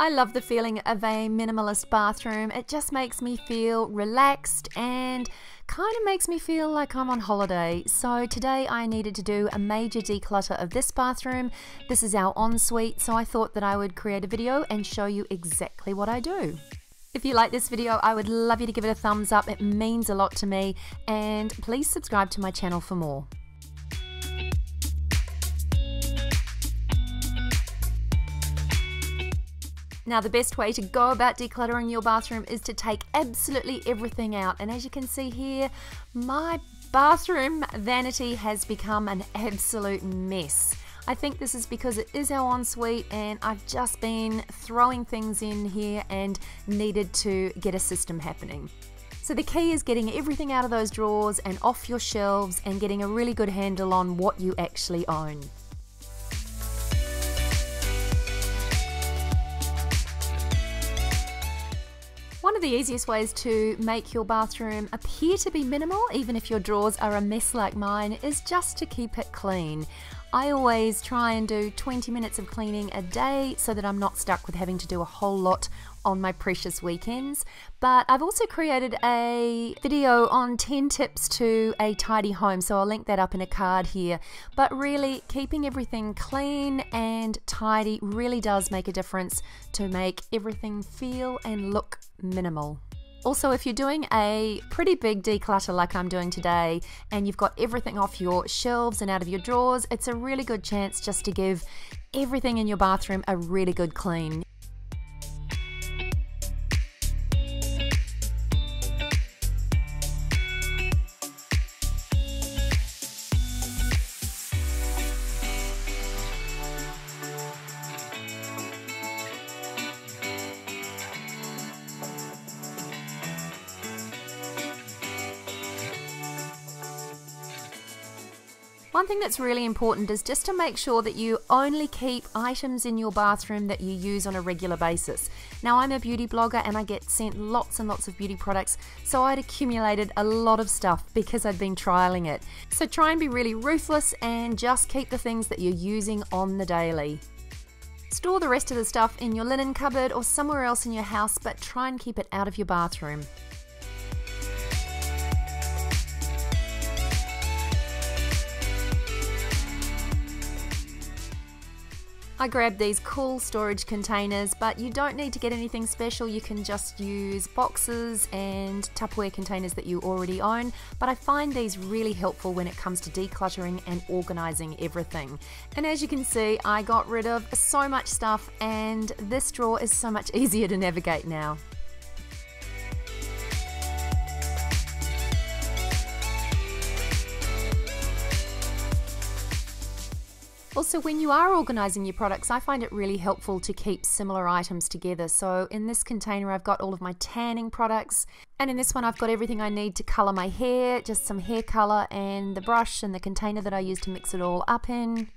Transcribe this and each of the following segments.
I love the feeling of a minimalist bathroom. It just makes me feel relaxed and kind of makes me feel like I'm on holiday. So today I needed to do a major declutter of this bathroom. This is our ensuite, so I thought that I would create a video and show you exactly what I do. If you like this video, I would love you to give it a thumbs up. It means a lot to me, and please subscribe to my channel for more. Now, the best way to go about decluttering your bathroom is to take absolutely everything out. And as you can see here, my bathroom vanity has become an absolute mess. I think this is because it is our ensuite and I've just been throwing things in here and needed to get a system happening. So the key is getting everything out of those drawers and off your shelves and getting a really good handle on what you actually own. One of the easiest ways to make your bathroom appear to be minimal, even if your drawers are a mess like mine, is just to keep it clean. I always try and do 20 minutes of cleaning a day so that I'm not stuck with having to do a whole lot on my precious weekends. But I've also created a video on 10 tips to a tidy home, so I'll link that up in a card here. But really, keeping everything clean and tidy really does make a difference to make everything feel and look minimal. Also, if you're doing a pretty big declutter like I'm doing today and you've got everything off your shelves and out of your drawers, it's a really good chance just to give everything in your bathroom a really good clean. One thing that's really important is just to make sure that you only keep items in your bathroom that you use on a regular basis. Now, I'm a beauty blogger and I get sent lots and lots of beauty products, so I'd accumulated a lot of stuff because I'd been trialing it. So try and be really ruthless and just keep the things that you're using on the daily. Store the rest of the stuff in your linen cupboard or somewhere else in your house, but try and keep it out of your bathroom. I grabbed these cool storage containers, but you don't need to get anything special. You can just use boxes and Tupperware containers that you already own, but I find these really helpful when it comes to decluttering and organizing everything. And as you can see, I got rid of so much stuff and this drawer is so much easier to navigate now. Also, when you are organising your products, I find it really helpful to keep similar items together. So in this container, I've got all of my tanning products, and in this one, I've got everything I need to colour my hair, just some hair colour and the brush and the container that I use to mix it all up in.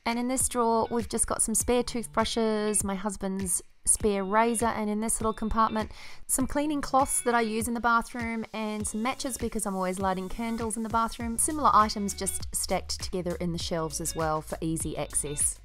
And in this drawer, we've just got some spare toothbrushes, my husband's spare razor, and in this little compartment, some cleaning cloths that I use in the bathroom and some matches because I'm always lighting candles in the bathroom. Similar items just stacked together in the shelves as well for easy access.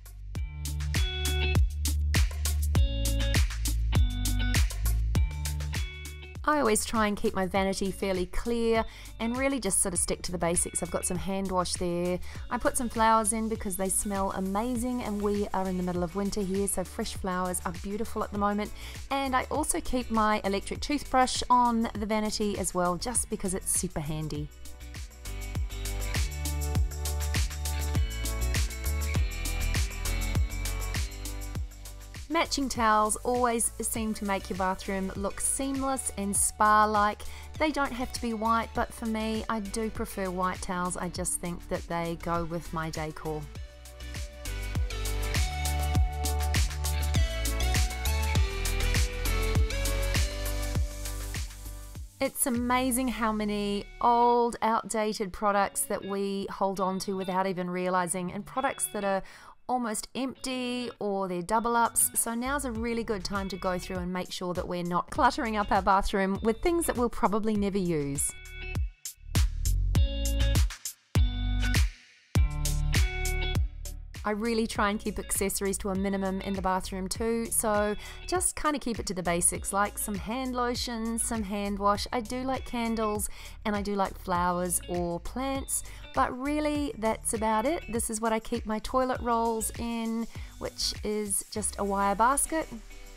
I always try and keep my vanity fairly clear and really just sort of stick to the basics. I've got some hand wash there. I put some flowers in because they smell amazing and we are in the middle of winter here, so fresh flowers are beautiful at the moment. And I also keep my electric toothbrush on the vanity as well, just because it's super handy. Matching towels always seem to make your bathroom look seamless and spa-like. They don't have to be white, but for me, I do prefer white towels. I just think that they go with my decor. It's amazing how many old, outdated products that we hold on to without even realizing, and products that are almost empty or they're double ups. So now's a really good time to go through and make sure that we're not cluttering up our bathroom with things that we'll probably never use. I really try and keep accessories to a minimum in the bathroom too, so just kind of keep it to the basics, like some hand lotion, some hand wash. I do like candles and I do like flowers or plants, but really that's about it. This is what I keep my toilet rolls in, which is just a wire basket.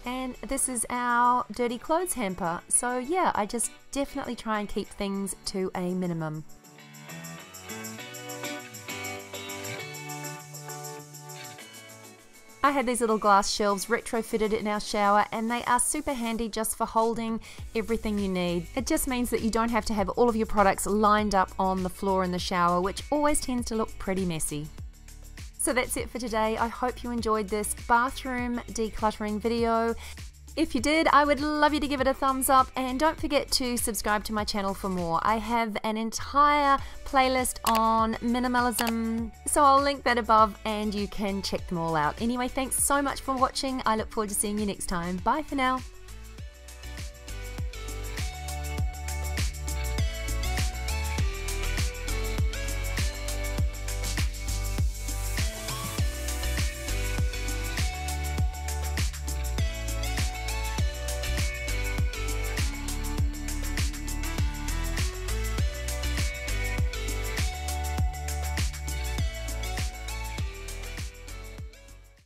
And this is our dirty clothes hamper. So yeah, I just definitely try and keep things to a minimum. I had these little glass shelves retrofitted in our shower, and they are super handy just for holding everything you need. It just means that you don't have to have all of your products lined up on the floor in the shower, which always tends to look pretty messy. So that's it for today. I hope you enjoyed this bathroom decluttering video. If you did, I would love you to give it a thumbs up, and don't forget to subscribe to my channel for more. I have an entire playlist on minimalism, so I'll link that above and you can check them all out. Anyway, thanks so much for watching. I look forward to seeing you next time. Bye for now.